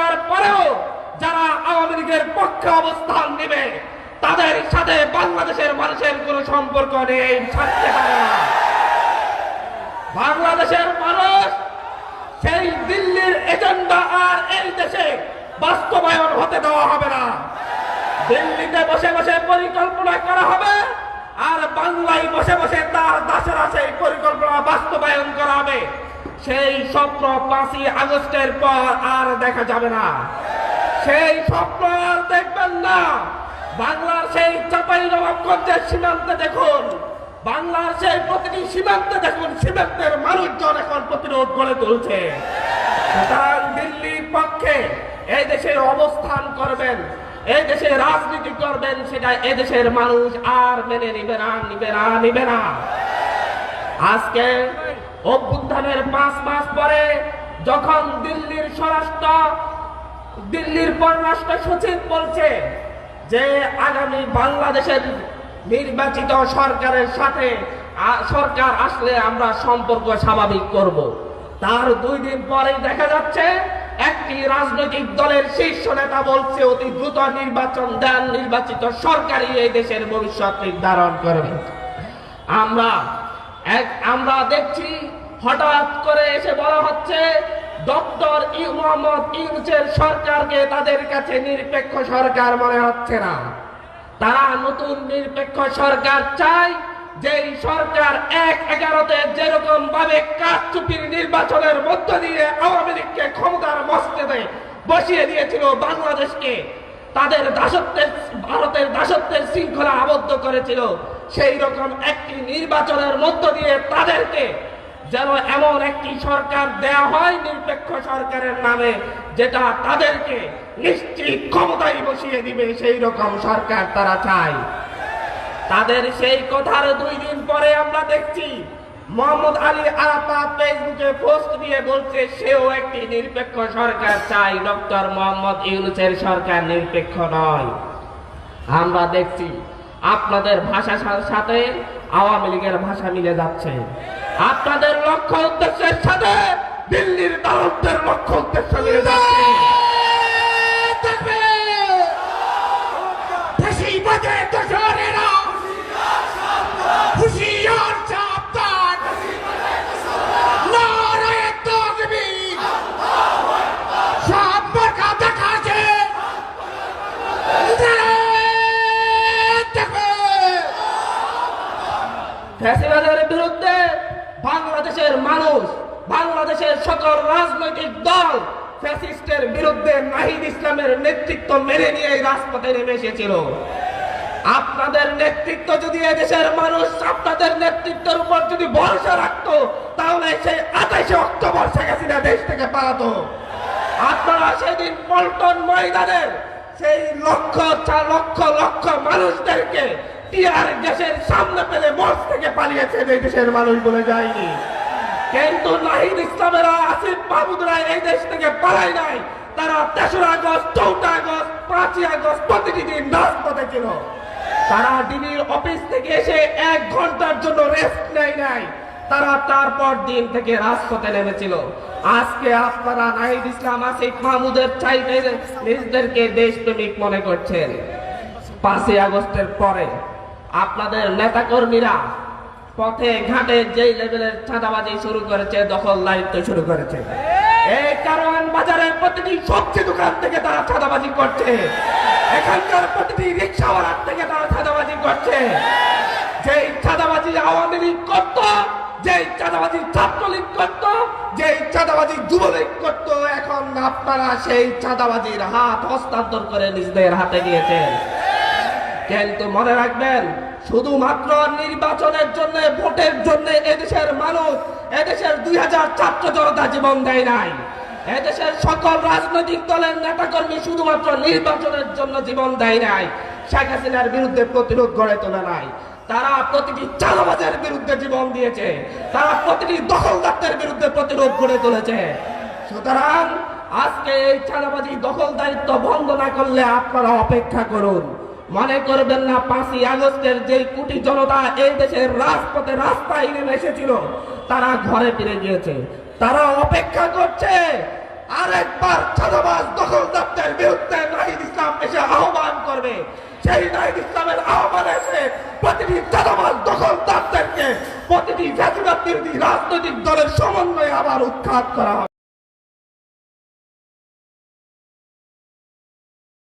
করার পরেও যারা আওয়ামী লীগের পক্ষে অবস্থান নেবে তাদের সাথে বাংলাদেশের মানুষের কোনো সম্পর্ক নেই, থাকতে পারে না। বাংলাদেশের মানুষ সেই দিল্লির এজেন্ডা আর এই দেশে বাস্তবায়ন হতে দেওয়া হবে না। দিল্লিতে বসে বসে পরিকল্পনা করা হবে আর বাংলায় বসে বসে তার দাসেরা সেই পরিকল্পনা বাস্তবায়ন করা হবে। সেই স্বপ্ন 5ই আগস্টের পর আর দেখা যাবে না, সেই স্বপ্ন আর দেখবেন না। বাংলার সেই চাঁপাইনবাবগঞ্জের সীমান্তে দেখুন, বাংলার সেই প্রতিটি সীমান্তে দেখুন, সীমান্তের মানুষজন এখন প্রতিরোধ গড়ে তুলছে। সুতরাং দিল্লির পক্ষে এই দেশে অবস্থান করবেন, এই দেশে রাজনীতি করবেন, সেটা এদেশের মানুষ আর মেনে নিবে না, নিবে না, নিবে না। আজকে অভ্যুত্থানের 5 মাস পরে যখন দিল্লির পররাষ্ট্র সচিব বলছে যে আগামী বাংলাদেশের নির্বাচিত সরকারের সাথে সরকার আসলে আমরা সম্পর্ক স্বাভাবিক করব, তার 2 দিন পরেই দেখা যাচ্ছে একটি রাজনৈতিক দলের শীর্ষ নেতা বলছে অতি দ্রুত নির্বাচন দেন, নির্বাচিত সরকারই এই দেশের ভবিষ্যৎ নির্ধারণ করবে। আমরা দেখছি হঠাৎ করে এসে বলা হচ্ছে ডক্টর মোহাম্মদ ইউনূসের সরকারকে তাদের কাছে নিরপেক্ষ সরকার মনে হচ্ছে না। তারা নতুন নিরপেক্ষ সরকার চায়, যেই সরকার 1/11-তে যেরকম ভাবে কারচুপির নির্বাচনের মধ্য দিয়ে আওয়ামী লীগকে ক্ষমতার মস্তদে বসিয়ে দিয়েছিল, বাংলাদেশকে তাদের ভারতের দাসত্বের শৃঙ্খলা আবদ্ধ করেছিল, সেই রকম একটি নির্বাচনের মধ্য দিয়ে তাদেরকে যেন এমন একটি সরকার দেয়া হয় নিরপেক্ষ সরকারের নামে, যেটা তাদেরকে নিশ্চিত ক্ষমতায় বসিয়ে দিবে, সেই রকম সরকার তারা চায়। তাদের সেই কথার 2 দিন পরে আমরা দেখছি মোহাম্মদ আলী আরাফাত ফেসবুকে পোস্ট দিয়ে বলছে সেও একটি নিরপেক্ষ সরকার চাই, ডক্টর মোহাম্মদ ইউনূসের সরকার নিরপেক্ষ নয়। আমরা দেখছি আপনাদের ভাষার সাথে আওয়ামী লীগের ভাষা মিলে যাচ্ছে, আপনাদের লক্ষ্য উদ্দেশ্যের সাথে দিল্লির দালালদের লক্ষ্য উদ্দেশ্য মিলে যাচ্ছে। ফ্যাসিবাদের বিরুদ্ধে বাংলাদেশের মানুষ, বাংলাদেশের সকল রাজনৈতিক দল ফ্যাসিস্টের বিরুদ্ধে নাহিদ ইসলামের নেতৃত্ব মেনে নিয়ে রাজপথে নেমে এসেছিল। আপনাদের নেতৃত্ব যদি এদেশের মানুষ আপনাদের নেতৃত্বের উপর যদি ভরসা রাখতো, তাহলে সেই 28 অক্টোবর শেখ হাসিনা দেশ থেকে পালাতো। আপনারা সেদিন পল্টন ময়দানের সেই লক্ষ লক্ষ মানুষদেরকে টিয়ার গ্যাসের সামনে পেলে মঞ্চ থেকে পালিয়েছেন, এই দেশের মানুষ বলে যায়নি। কিন্তু নাহিদ ইসলামেরা, আসিফ মাহমুদরা এই দেশ থেকে পালায় নাই। তারা 3রা আগস্ট, 4টা আগস্ট, 5ই আগস্ট প্রতিটি দিন রাজপথে ছিল। তারা ডিবির অফিস থেকে এসে 1 ঘন্টার জন্য রেস্ট নেয় নাই, তারা তারপর দিন থেকে রাজপথে নেমেছিল। আজকে আপনারা নাহিদ ইসলাম, আসিফ মাহমুদের চাইতে নিজেদেরকে দেশপ্রেমিক মনে করছেন। 5ই আগস্টের পরে আপনাদের নেতাকর্মীরা পথে ঘাটে যেই লেভেলের চাঁদাবাজি শুরু করেছে, দখল দায়িত্ব শুরু করেছে। এই কারওয়ান বাজারের প্রতিটি সবজি দোকান থেকে তারা চাঁদাবাজি করছে, এখানকার প্রতিটি রিক্সাওয়ালার থেকে তারা চাঁদাবাজি করছে। যেই চাঁদাবাজি আওয়ামী লীগ করত, যেই চাঁদাবাজি ছাত্রলীগ করত, যেই চাঁদাবাজি যুবলীগ করত, এখন আপনারা সেই চাঁদাবাজির হাত হস্তান্তর করে নিজেদের হাতে নিয়েছেন। কিন্তু মনে রাখবেন, শুধুমাত্র নির্বাচনের জন্য, ভোটের জন্য এদেশের মানুষ, এদেশের 2000 ছাত্র জনতা জীবন দেয় নাই। এদেশের সকল রাজনৈতিক দলের নেতাকর্মী শুধুমাত্র নির্বাচনের জন্য জীবন দেয় নাই, শেখ হাসিনার বিরুদ্ধে প্রতিরোধ গড়ে তোলে নাই। তারা প্রতিটি চাঁদাবাজের বিরুদ্ধে জীবন দিয়েছে, তারা প্রতিটি দখলদারদের বিরুদ্ধে প্রতিরোধ গড়ে তুলেছে। সুতরাং আজকে এই চাঁদাবাজি দখলদারিত্ব বন্ধ না করলে আপনারা অপেক্ষা করুন। মনে করবেন না 5ই আগস্টের যে কোটি জনতা এই দেশের রাজপথে রাস্তায় নেমে এসেছিল, তারা ঘরে ফিরে গিয়েছে। তারা অপেক্ষা করছে আরেকবার চাঁদাবাজ দখলদারদের বিরুদ্ধে নাহিদ ইসলাম এসে আহ্বান করবে। সেই নাহিদ ইসলামের আহ্বানে এসে প্রতিটি চাঁদাবাজ দখলদারদেরকে প্রতিটি ফ্যাসিবাদ বিরোধী রাজনৈতিক দলের সমন্বয়ে আবার উৎখাত করা হবে।